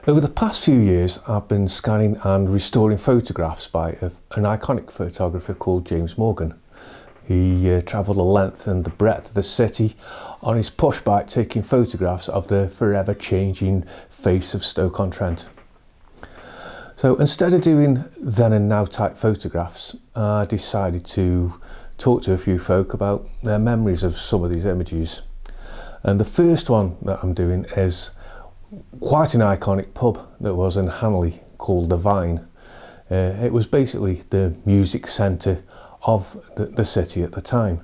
Over the past few years, I've been scanning and restoring photographs by an iconic photographer called James Morgan. He travelled the length and the breadth of the city on his push bike, taking photographs of the forever changing face of Stoke-on-Trent. So instead of doing then and now type photographs, I decided to talk to a few folk about their memories of some of these images. And the first one that I'm doing is quite an iconic pub that was in Hanley called the Vine. It was basically the music centre of the city at the time.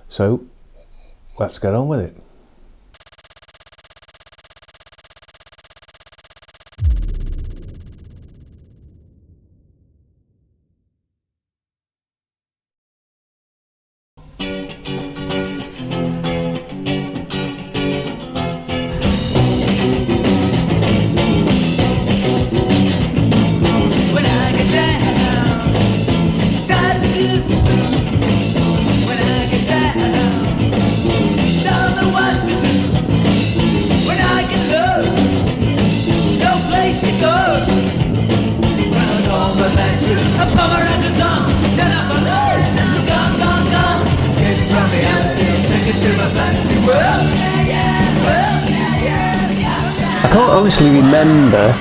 So let's get on with it. I can't honestly remember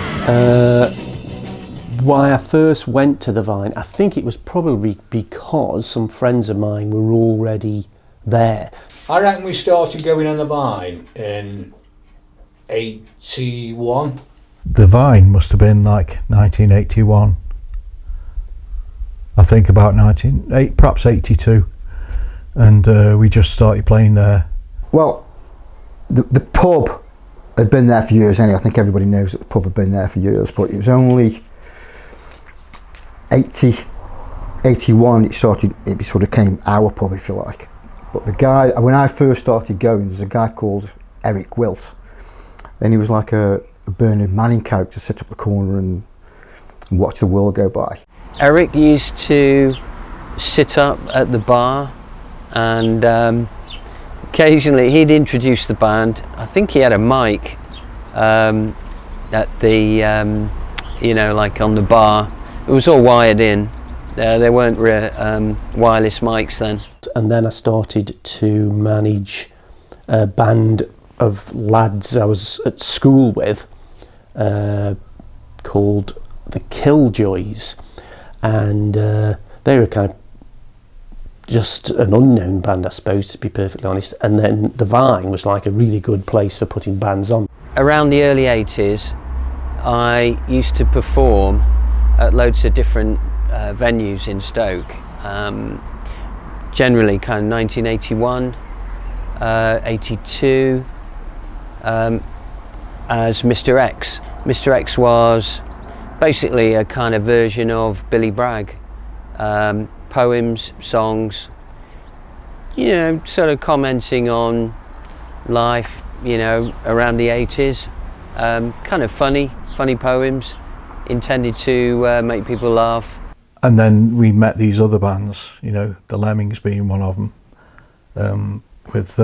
why I first went to the Vine. I think it was probably because some friends of mine were already there. I reckon we started going on the Vine in 81. The Vine must have been like 1981. I think about perhaps 82. And we just started playing there. Well, the pub had been there for years anyway. I think everybody knows that the pub had been there for years, but it was only 81 it sort of came our pub, if you like. But the guy, when I first started going, there's a guy called Eric Wilt, and he was like a Bernard Manning character, sit up the corner and watch the world go by. Eric used to sit up at the bar, and occasionally he'd introduce the band. I think he had a mic at the, like on the bar. It was all wired in. There weren't wireless mics then. And then I started to manage a band of lads I was at school with called the Killjoys. And they were kind of just an unknown band, I suppose, to be perfectly honest. And then the Vine was like a really good place for putting bands on. Around the early 80s, I used to perform at loads of different venues in Stoke. Generally kind of 1981, 82, as Mr. X. Mr. X was basically a kind of version of Billy Bragg. Poems, songs, sort of commenting on life, around the 80s. Kind of funny poems intended to make people laugh. And then we met these other bands, the Lemmings being one of them, with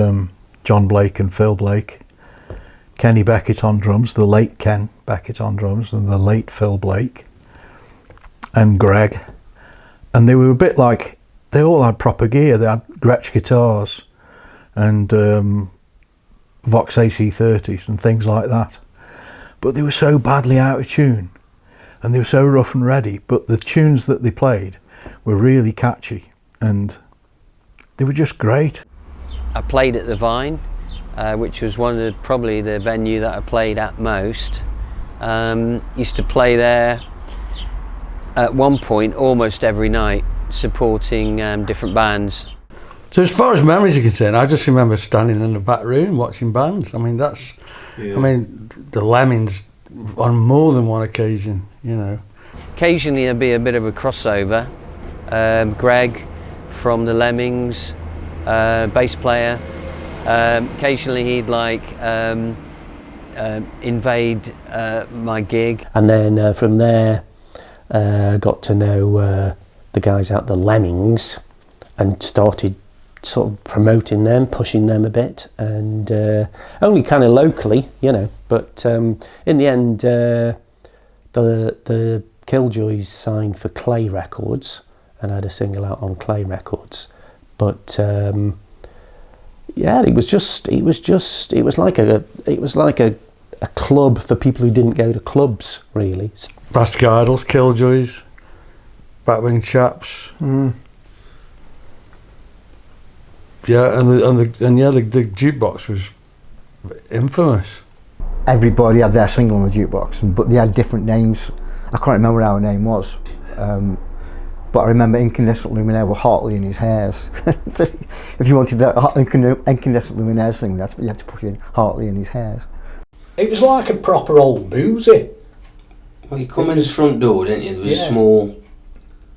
John Blake and Phil Blake, Kenny Beckett on drums, the late Ken Beckett on drums, and the late Phil Blake, and Greg. And they were a bit like, they all had proper gear. They had Gretsch guitars and Vox AC30s and things like that. But they were so badly out of tune and they were so rough and ready. But the tunes that they played were really catchy and they were just great. I played at the Vine, which was probably the venue that I played at most. Used to play there at one point almost every night, supporting different bands. So as far as memories are concerned, I just remember standing in the back room watching bands. I mean, the Lemmings on more than one occasion, Occasionally there'd be a bit of a crossover. Greg from the Lemmings, bass player. Occasionally he'd invade my gig. And then from there, got to know the guys out the Lemmings and started sort of promoting them, pushing them a bit, and only kind of locally, you know. But in the end, the Killjoys signed for Clay Records, and I had a single out on Clay Records. But yeah, it was like a club for people who didn't go to clubs, really. Plastic Idols, Killjoys, Batwing Chaps. Yeah, and the jukebox was infamous. Everybody had their single on the jukebox, but they had different names. I can't remember what our name was, but I remember Incandescent Luminaire with Hartley in his hairs. So if you wanted that Incandescent Luminaire thing, that's what you had to push in, Hartley in his hairs. It was like a proper old boozy. Well, you come in his front door, didn't you? There was a small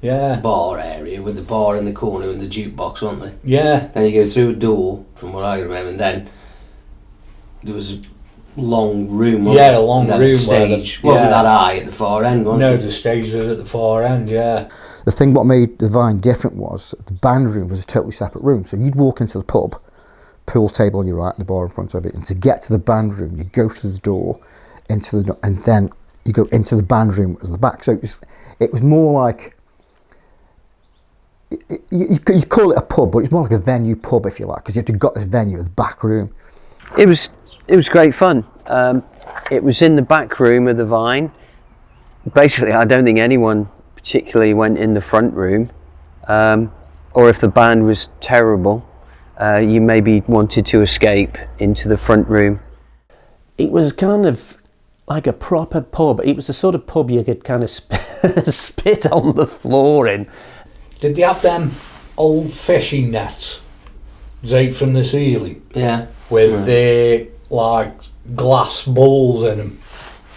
Yeah. bar area with the bar in the corner and the jukebox, wasn't there? Yeah. Then you go through a door, from what I remember, and then there was a long room. Yeah, a long and then room. The stage wasn't that high at the far end, was No, it? the stage was at the far end, yeah. The thing what made the Vine different was the band room was a totally separate room. So you'd walk into the pub, pool table on your right and the bar in front of it, and to get to the band room, you go through the door, and then you go into the band room at the back. So it was more like, you call it a pub, but it's more like a venue pub, if you like, because you had to got this venue at the back room. It was great fun. It was in the back room of the Vine. Basically, I don't think anyone particularly went in the front room, or if the band was terrible, you maybe wanted to escape into the front room. It was kind of like a proper pub. It was the sort of pub you could kind of spit on the floor in. Did they have them old fishing nets draped from the ceiling? Yeah. With the like glass balls in them.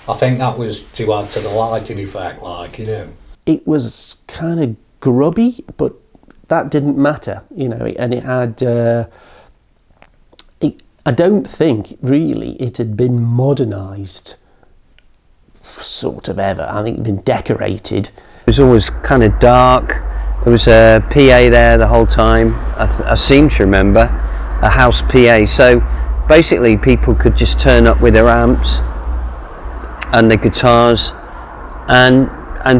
I think that was to add to the lighting effect, like, you know. It was kind of grubby, but that didn't matter, you know. And it had. I don't think really it had been modernised, sort of ever. I think it'd been decorated. It was always kind of dark. There was a PA there the whole time. I seem to remember a house PA. So basically, people could just turn up with their amps and their guitars and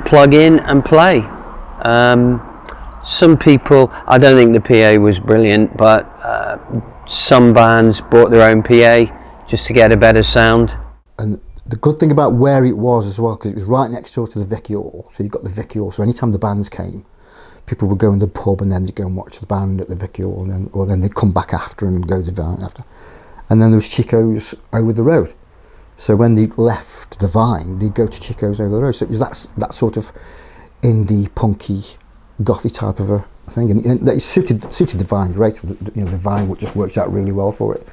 plug in and play. Some people, I don't think the PA was brilliant, but some bands brought their own PA just to get a better sound. And the good thing about where it was as well, because it was right next door to the Vicky Hall, so you got the Vicky Hall, so anytime the bands came, people would go in the pub and then they'd go and watch the band at the Vicky Hall, or then they'd come back after and go to the Vine after. And then there was Chico's over the road. So when they left the Vine, they'd go to Chico's over the road. So it was that sort of indie, punky, gothy type of a thing, and it suited the Vine great. You know, the Vine just worked out really well for it.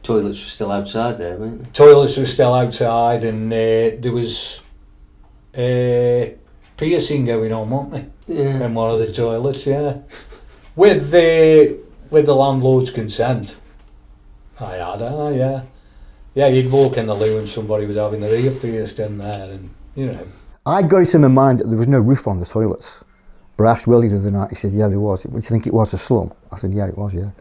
Toilets were still outside there, weren't they? Toilets were still outside, and there was piercing going on, wasn't there? Yeah. In one of the toilets, yeah. With the landlord's consent. Yeah. Yeah, you'd walk in the loo and somebody was having their ear pierced in there, and, you know. I got it in my mind that there was no roof on the toilets. But I asked Willie the other night, he said, yeah, there was. Would you think it was a slum? I said, yeah, it was, yeah.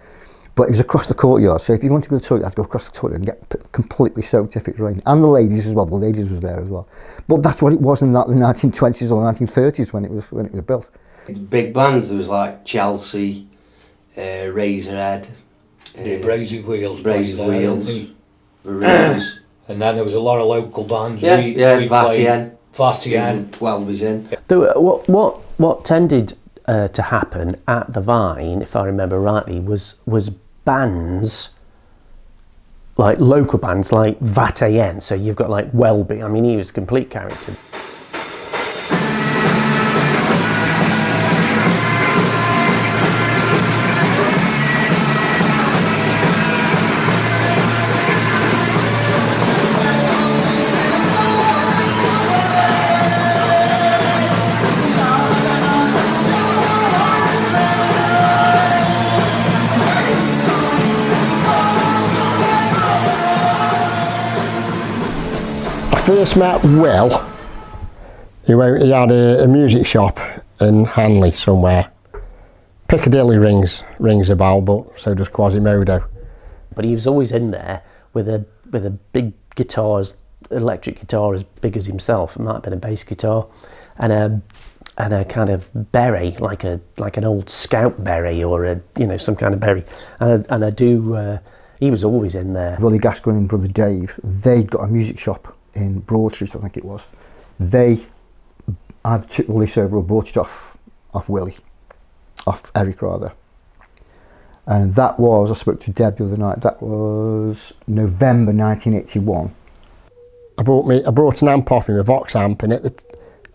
But it was across the courtyard, so if you wanted to go to the toilet, you had to go across the toilet and get completely soaked if it rained. And the ladies as well, the ladies was there as well. But that's what it was in the 1920s or 1930s when it was built. The big bands, there was like Chelsea, Razorhead, Brazy Wheels. Brazy played there, Wheels, didn't Verulas. And then there was a lot of local bands. Yeah, we Vatien. Vatien. Well was in. What tended to happen at the Vine, if I remember rightly, was bands, like local bands like Vatien. So you've got like Welby. I mean, he was a complete character. First met Will. He had a music shop in Hanley somewhere, Piccadilly rings a bell, but so does Quasimodo. But he was always in there with a big guitar, electric guitar as big as himself. It might have been a bass guitar, and a kind of beret, like an old scout beret or some kind of beret. And I do. He was always in there. Willie Gascoigne and brother Dave, they'd got a music shop in Broad Street, I think it was. They either took the lease over or bought it off Eric rather. And that was, I spoke to Deb the other night, that was November 1981. I brought an amp off him, a Vox amp in it,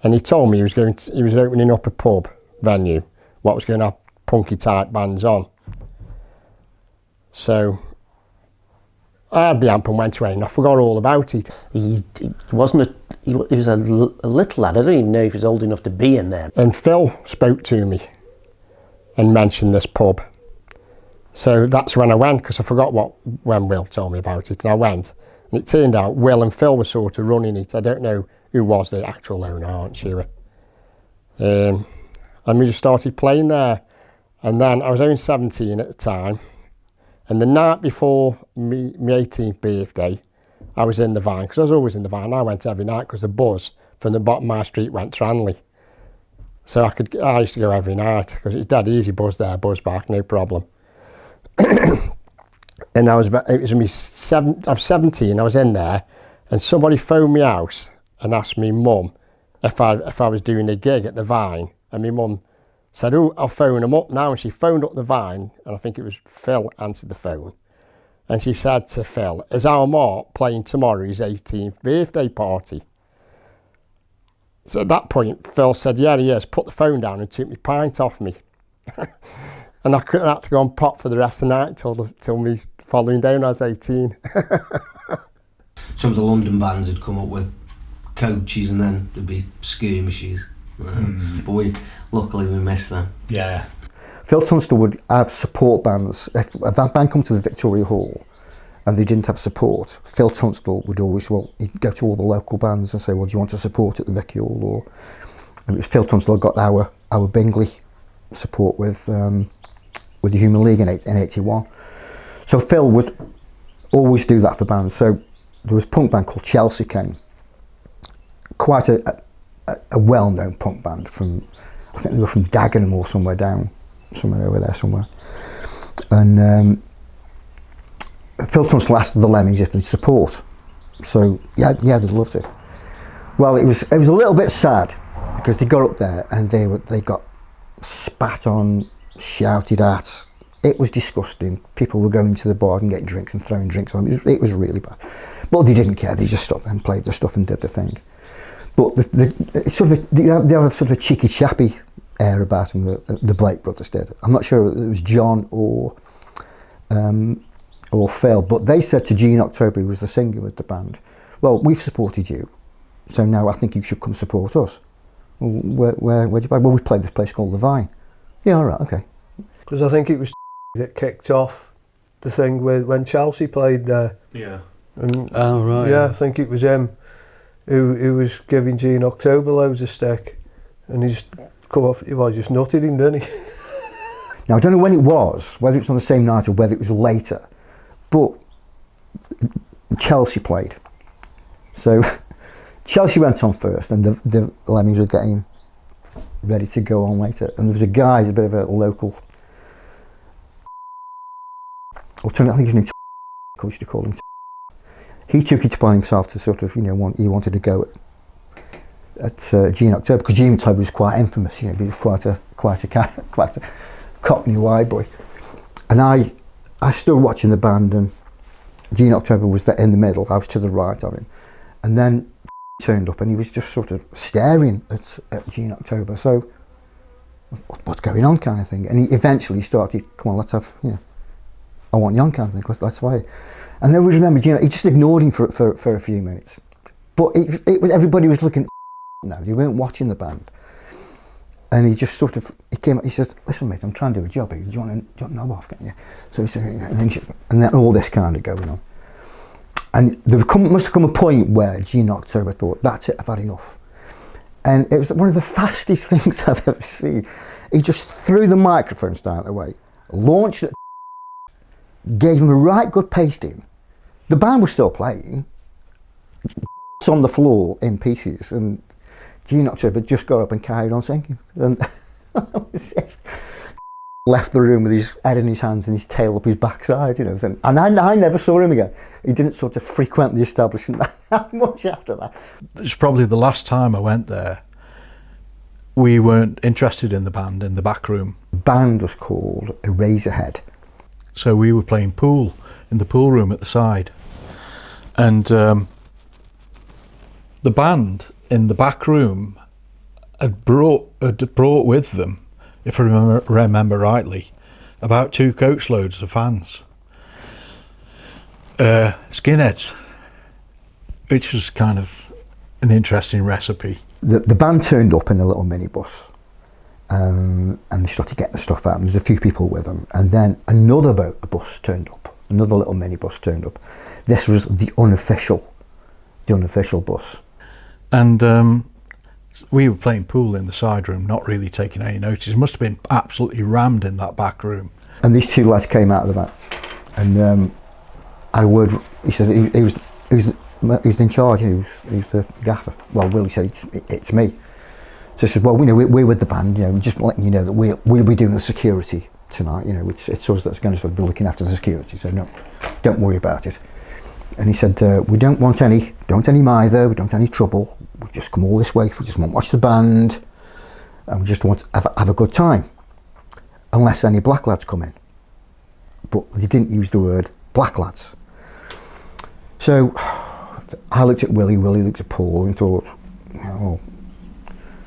and he told me he was opening up a pub venue, what was going to have punky type bands on. So I had the amp and went away and I forgot all about it. He was a little lad. I don't even know if he was old enough to be in there. And Phil spoke to me and mentioned this pub. So that's when I went, because I forgot when Will told me about it, and I went. And it turned out Will and Phil were sort of running it. I don't know who was the actual owner, aren't sure. And we just started playing there. And then I was only 17 at the time. And the night before my 18th birthday, I was in the Vine, because I was always in the Vine. I went every night because the bus from the bottom of my street went to Hanley. So I used to go every night, because it's dead easy, buzz there, buzz back, no problem. And I was 17, I was in there, and somebody phoned me out and asked me mum if I was doing a gig at the Vine, and my mum said, "Oh, I'll phone them up now," and she phoned up the Vine, and I think it was Phil answered the phone, and she said to Phil, "Is our Mark playing tomorrow his 18th birthday party?" So at that point, Phil said, "Yeah, he is." Put the phone down and took my pint off me. And I had to go and pop for the rest of the night till me following day when I was 18. Some of the London bands had come up with coaches and then there'd be skirmishes. But luckily we missed them. Yeah. Phil Tunstall would have support bands. If that band come to the Victoria Hall and they didn't have support, Phil Tunstall would always, he'd go to all the local bands and say, "Well, do you want to support at the Vicky Hall?" Or, and it was Phil Tunstall got our Bingley support with the Human League in 81. So Phil would always do that for bands. So there was a punk band called Chelsea came, quite a well-known punk band from, I think they were from Dagenham or somewhere over there somewhere. And Phil Tunstall asked the Lemmings if they'd support. So yeah, they'd love to. Well, it was a little bit sad because they got up there and they got spat on, shouted at. It was disgusting. People were going to the bar and getting drinks and throwing drinks on them. It was really bad. But they didn't care. They just stopped and played their stuff and did the thing. But they have sort of a cheeky chappy air about them. The Blake brothers did. I'm not sure it was John or Phil, but they said to Gene October, who was the singer with the band, "Well, we've supported you, so now I think you should come support us." Where'd you play? "Well, we played this place called the Vine." "Yeah, all right, okay." Because I think it was that kicked off the thing with when Chelsea played there. Yeah. And Oh, right. yeah, I think it was him who was giving Gene October loads of stick, and he just come off. Well, just nutted him, didn't he? Now I don't know when it was, whether it was on the same night or whether it was later, but Chelsea played. So Chelsea went on first, and the Lemmings were getting ready to go on later. And there was a guy, a bit of a local alternative, I think his name used to call him. He took it upon himself to sort of, he wanted to go at Gene October, because Gene October was quite infamous, he was quite a Cockney white boy. And I stood watching the band, and Gene October was there in the middle. I was to the right of him, and then turned up, and he was just sort of staring at Gene October. So, what's going on, kind of thing. And he eventually started, "Come on, let's have, I want you on, kind of thing. Let's play." And I always remember, he just ignored him for a few minutes. But it was everybody was looking. Now they weren't watching the band. And he just sort of, he came up, he says, "Listen mate, I'm trying to do a job here. Do you want to knob off, can't you?" So he said, and then all this kind of going on. And there must have come a point where Gene October thought, "That's it, I've had enough." And it was one of the fastest things I've ever seen. He just threw the microphone stand away, launched it, gave him a right good pasting. The band was still playing. It's on the floor in pieces, and Gene October just got up and carried on singing. And left the room with his head in his hands and his tail up his backside, you know. And I never saw him again. He didn't sort of frequent the establishment that much after that. It's probably the last time I went there. We weren't interested in the band in the back room. The band was called Eraserhead. So we were playing pool in the pool room at the side. And the band in the back room had brought with them, if I remember rightly, about 2 coachloads of fans. Skinheads, which was kind of an interesting recipe. The band turned up in a little minibus, and they started getting the stuff out, and there's a few people with them, and then another bus turned up, another little minibus turned up. This was the unofficial bus. And we were playing pool in the side room, not really taking any notice. It must have been absolutely rammed in that back room. And these 2 lads came out of the back, and I had a word. He said he was in charge. He was the gaffer. Well, Willie said it's me. So he said, well, you know, we're with the band. You know, just letting you know that we'll be doing the security tonight. You know, it's us that's going to sort of be looking after the security. So no, don't worry about it. And he said, we don't want any mither, we don't want any trouble. We just come all this way. We just want to watch the band, and we just want to have a good time, unless any black lads come in. But they didn't use the word black lads. So I looked at Willie looked at Paul, and thought, oh,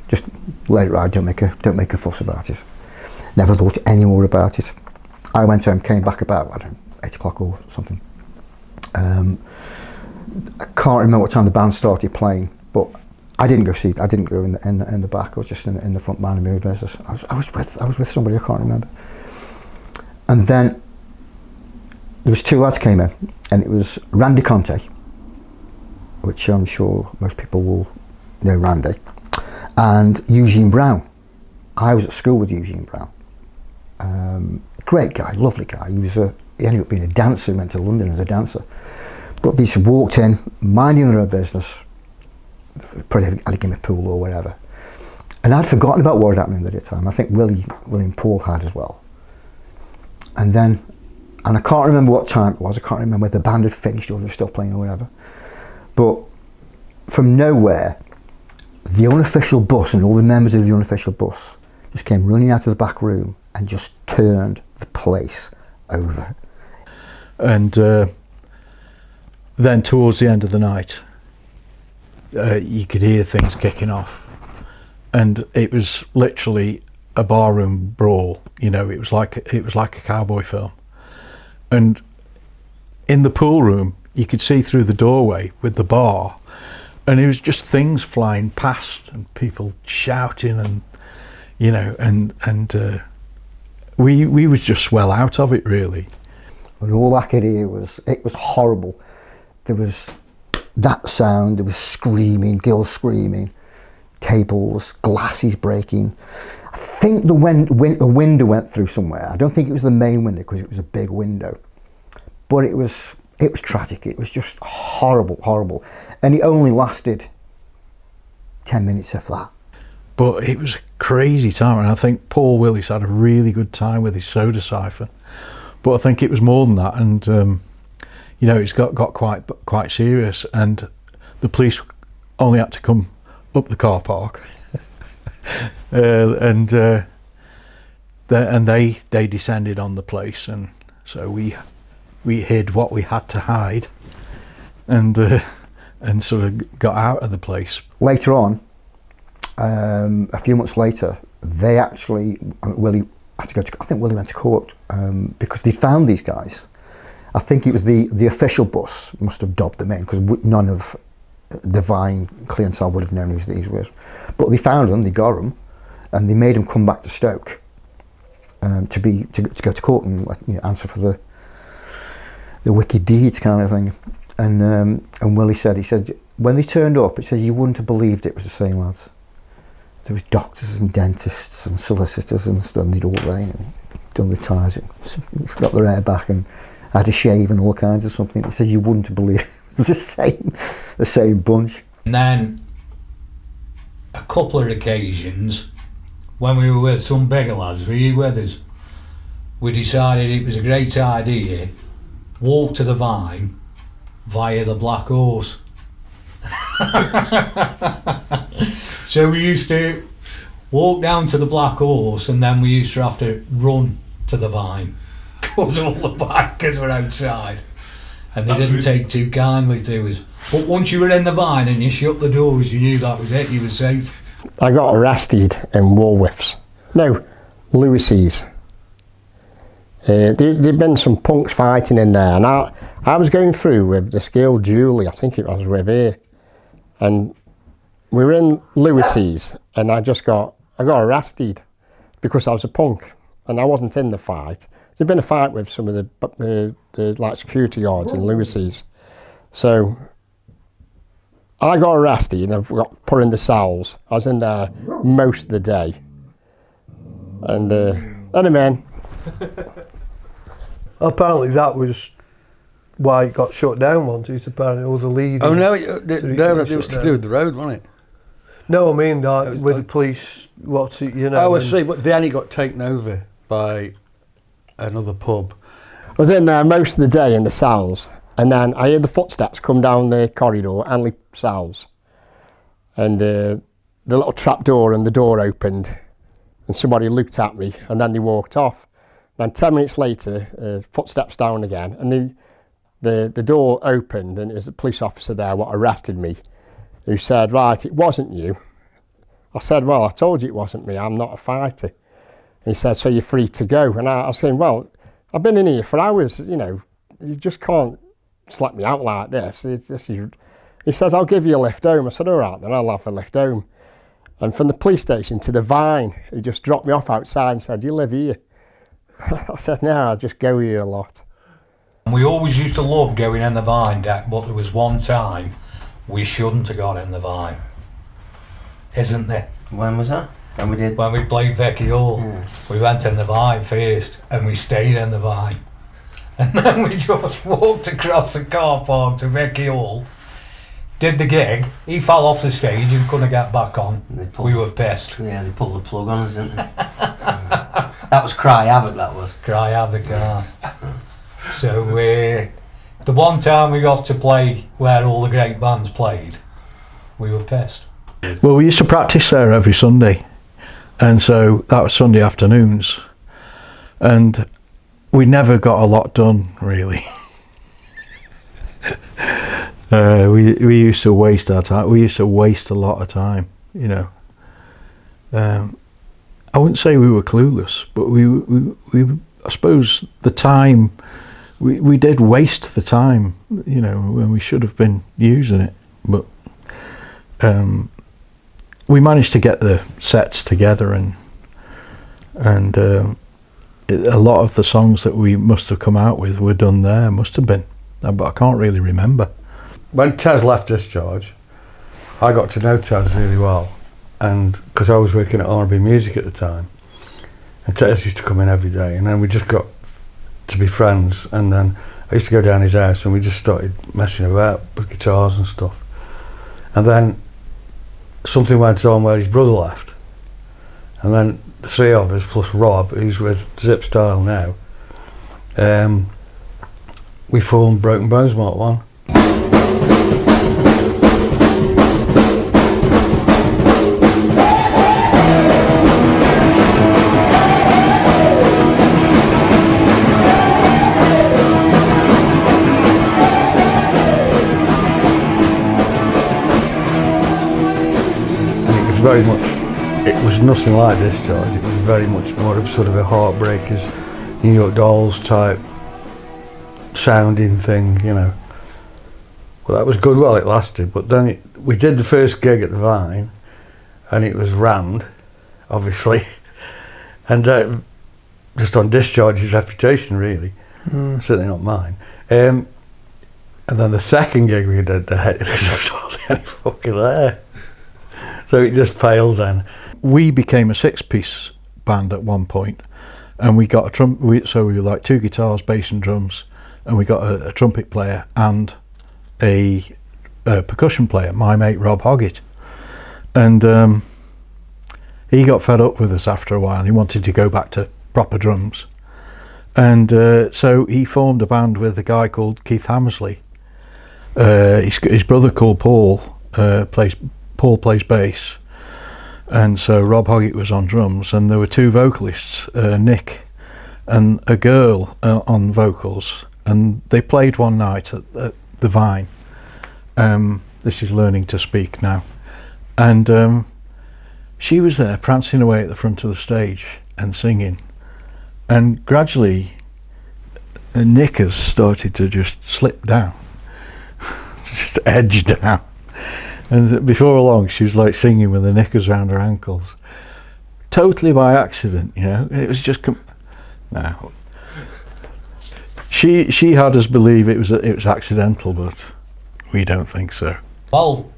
just let it ride. Don't make a fuss about it. Never thought any more about it. I went home, came back about, I don't know, 8 o'clock or something. I can't remember what time the band started playing, but I didn't go in the back. I was just in the front man and business. I was with somebody, I can't remember. And then there was 2 lads came in, and it was Randy Conte, which I'm sure most people will know Randy, and Eugene Brown. I was at school with Eugene Brown. Great guy, lovely guy. He ended up being a dancer. He went to London as a dancer. But these walked in, minding their own business, probably had a game of pool or whatever. And I'd forgotten about what had happened at the time. I think Willie and Paul had as well. And I can't remember what time it was. I can't remember whether the band had finished or they were still playing or whatever. But from nowhere, the unofficial bus and all the members of the unofficial bus just came running out of the back room and just turned the place over. And then towards the end of the night, you could hear things kicking off, and it was literally a barroom brawl. You know, it was like a cowboy film. And in the pool room, you could see through the doorway with the bar, and it was just things flying past and people shouting, and you know, and we was just well out of it really. And all I could hear was horrible. There was that sound, there was screaming, girls screaming, tables, glasses breaking. I think a window went through somewhere. I don't think it was the main window because it was a big window. But it was tragic. It was just horrible. And it only lasted 10 minutes if that. But it was a crazy time, and I think Paul Willis had a really good time with his soda siphon. But I think it was more than that, and you know, it's got quite serious, and the police only had to come up the car park, and they descended on the place, and so we hid what we had to hide, and sort of got out of the place. Later on, a few months later, they actually, Willie had to go to, I think Willie went to court because they found these guys. I think it was the official bus must have dobbed them in because none of the Vine clientele would have known who these were. But they found them, they got them, and they made them come back to Stoke to go to court and, you know, answer for the wicked deeds kind of thing. And Willie said, he said when they turned up, he said you wouldn't have believed it was the same lads. there was doctors and dentists and solicitors and stuff, and they'd all rain and done the ties and got their hair back and had a shave and all kinds of something. He says you wouldn't believe the same bunch. And then a couple of occasions when we were with some bigger lads, were you with us? We decided it was a great idea, walk to the Vine via the Black Horse. So we used to walk down to the Black Horse, and then we used to have to run to the Vine because all the bikers were outside, and they didn't take too kindly to us. But once you were in the Vine and you shut the doors, you knew that was it, you were safe. I got arrested in Woolworths. No, Lewis's. There'd been some punks fighting in there, and I was going through with this girl Julie, I think it was with her, and we were in Lewis's, and I got arrested because I was a punk and I wasn't in the fight. There'd been a fight with some of the like security guards in Lewis's, so I got arrested and I got put in the cells. I was in there most of the day, and anyway. Apparently that was why it got shut down once. It's apparently all the leading. Oh no, it was to do with the road, wasn't it? No, I mean with the police, what's it, you know. Oh, I see, but then it got taken over by another pub. I was in there most of the day in the cells, and then I heard the footsteps come down the corridor, Hanley cells, and the little trap door and the door opened, and somebody looked at me, and then they walked off. Then 10 minutes later, footsteps down again, and the door opened, and it was a police officer there what arrested me, who said, right, it wasn't you. I said, well, I told you it wasn't me, I'm not a fighter. And he said, so you're free to go. And I was saying, well, I've been in here for hours, you know, you just can't slap me out like this. He says, I'll give you a lift home. I said, all right, then I'll have a lift home. And from the police station to the Vine, he just dropped me off outside and said, you live here? I said, no, I just go here a lot. We always used to love going in the Vine deck, but there was one time we shouldn't have gone in the Vine, isn't there? When was that? When we did? When we played Vicky Hall. We went in the Vine first and we stayed in the Vine, and then we just walked across the car park to Vicky Hall, did the gig, he fell off the stage and couldn't get back on. We were pissed. Yeah, they pulled the plug on us, didn't they? That was Cry Havoc, that was. Cry Havoc, So the one time we got to play where all the great bands played, we were pissed. Well, we used to practice there every Sunday, and so that was Sunday afternoons, and we never got a lot done, really. We used to waste our time. We used to waste a lot of time, you know. I wouldn't say we were clueless, but we I suppose the time, we did waste the time, you know, when we should have been using it. But we managed to get the sets together, and a lot of the songs that we must have come out with were done there, must have been, but I can't really remember. When Tez left Discharge, I got to know Tez really well, and because I was working at R&B Music at the time, and Tez used to come in every day, and then we just got to be friends, and then I used to go down his house and we just started messing about with guitars and stuff. And then something went on where his brother left, and then the three of us plus Rob, who's with Zip Style now, we formed Broken Bones Mark 1. Very much, it was nothing like Discharge. It was very much more of sort of a Heartbreakers, New York Dolls type sounding thing, you know. Well, that was good while it lasted, but then we did the first gig at the Vine, and it was rammed, obviously, and just on Discharge's reputation, really, certainly not mine. And then the second gig we did, there was hardly any fucking there. So it just failed then. we became a 6-piece band at one point, and we got so we were like 2 guitars, bass and drums, and we got a trumpet player and a percussion player, my mate Rob Hoggett. And he got fed up with us after a while. He wanted to go back to proper drums, and so he formed a band with a guy called Keith Hammersley. His brother called Paul plays bass, and so Rob Hoggett was on drums, and there were 2 vocalists, Nick and a girl on vocals, and they played one night at the Vine. This is Learning to Speak now, and she was there prancing away at the front of the stage and singing, and gradually Nick has started to just slip down, just edge down, and before long she was like singing with the knickers around her ankles, totally by accident, you know. It was just no. She had us believe it was accidental, but we don't think so. Well,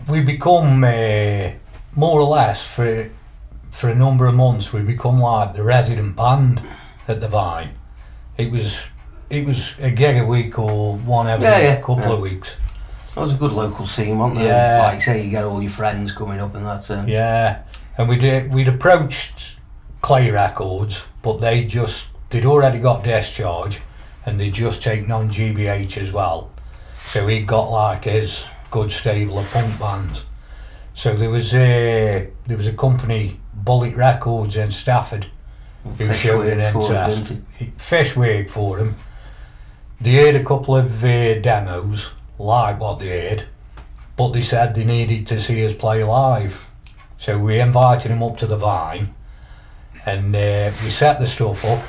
we become more or less for a number of months. We become like the resident band at the Vine. It was a gig a week or one every couple of weeks. That was a good local scene, wasn't it? Yeah. Like you say, you get all your friends coming up and that's it. Yeah, and we'd approached Clay Records, but they'd already got Discharge, and they'd just taken on GBH as well. So he'd got like his good stable of punk bands. So there was a company, Bullet Records in Stafford, who showed an interest. Fish worked for him. They heard a couple of demos, like what they heard, but they said they needed to see us play live. So we invited them up to the Vine, and we set the stuff up,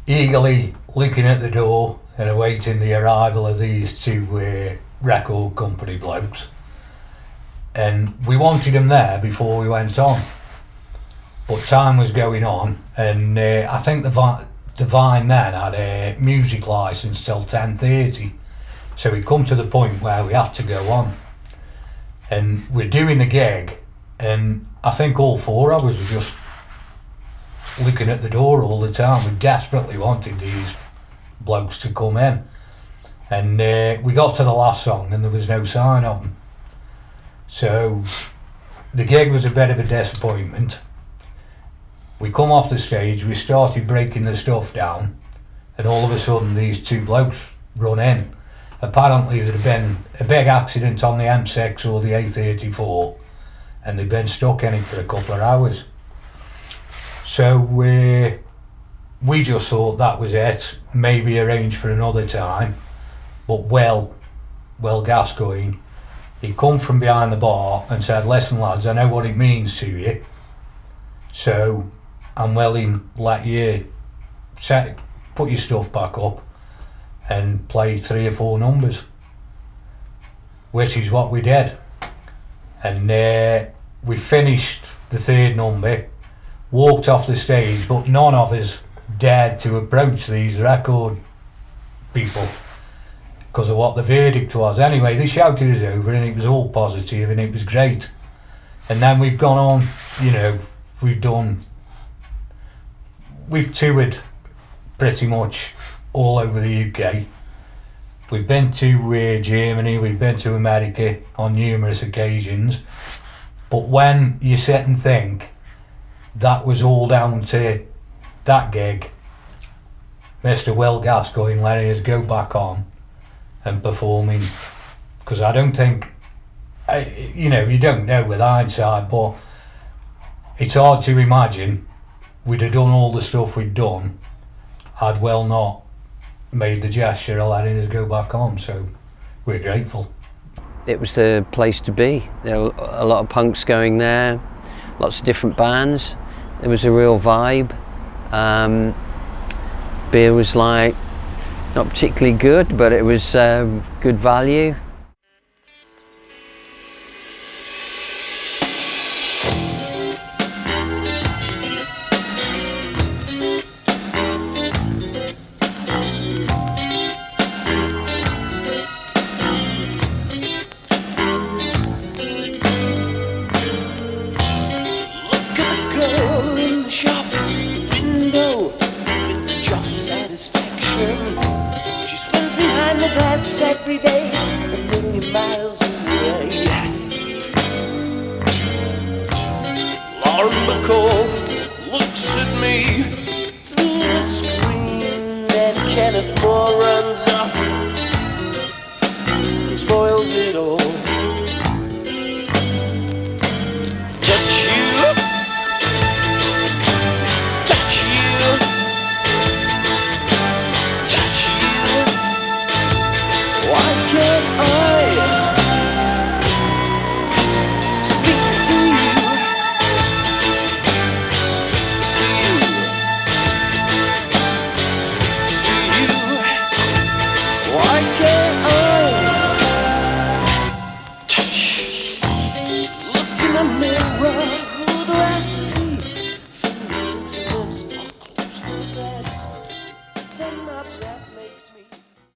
eagerly looking at the door and awaiting the arrival of these 2 record company blokes. And we wanted them there before we went on, but time was going on, and I think the Vine then had a music licence till 10:30, so we'd come to the point where we had to go on, and we're doing the gig, and I think all 4 of us were just looking at the door all the time. We desperately wanted these blokes to come in, and we got to the last song and there was no sign of them. So the gig was a bit of a disappointment. We come off the stage, we started breaking the stuff down, and all of a sudden these 2 blokes run in. Apparently there'd been a big accident on the M6 or the A34, and they'd been stuck in it for a couple of hours. So we just thought that was it, maybe arrange for another time. But Will Gascoigne, he come from behind the bar and said, "Listen lads, I know what it means to you, so I'm willing to let you put your stuff back up and play 3 or 4 numbers," which is what we did. And we finished the 3rd number, walked off the stage, but none of us dared to approach these record people because of what the verdict was. Anyway, they shouted us over and it was all positive and it was great. And then we've gone on, you know, we've toured pretty much all over the UK. We've been to Germany, we've been to America on numerous occasions, but when you sit and think that was all down to that gig, Mr. Will Gascoigne letting us go back on and performing, because I don't think, you know, you don't know with hindsight, but it's hard to imagine we'd have done all the stuff we'd done had Will not made the gesture of letting us go back on, so we're grateful. It was the place to be. There were a lot of punks going there, lots of different bands. There was a real vibe. Beer was like not particularly good, but it was good value. Lauren McCall looks at me through the screen, and Kenneth Moore runs up and spoils it all.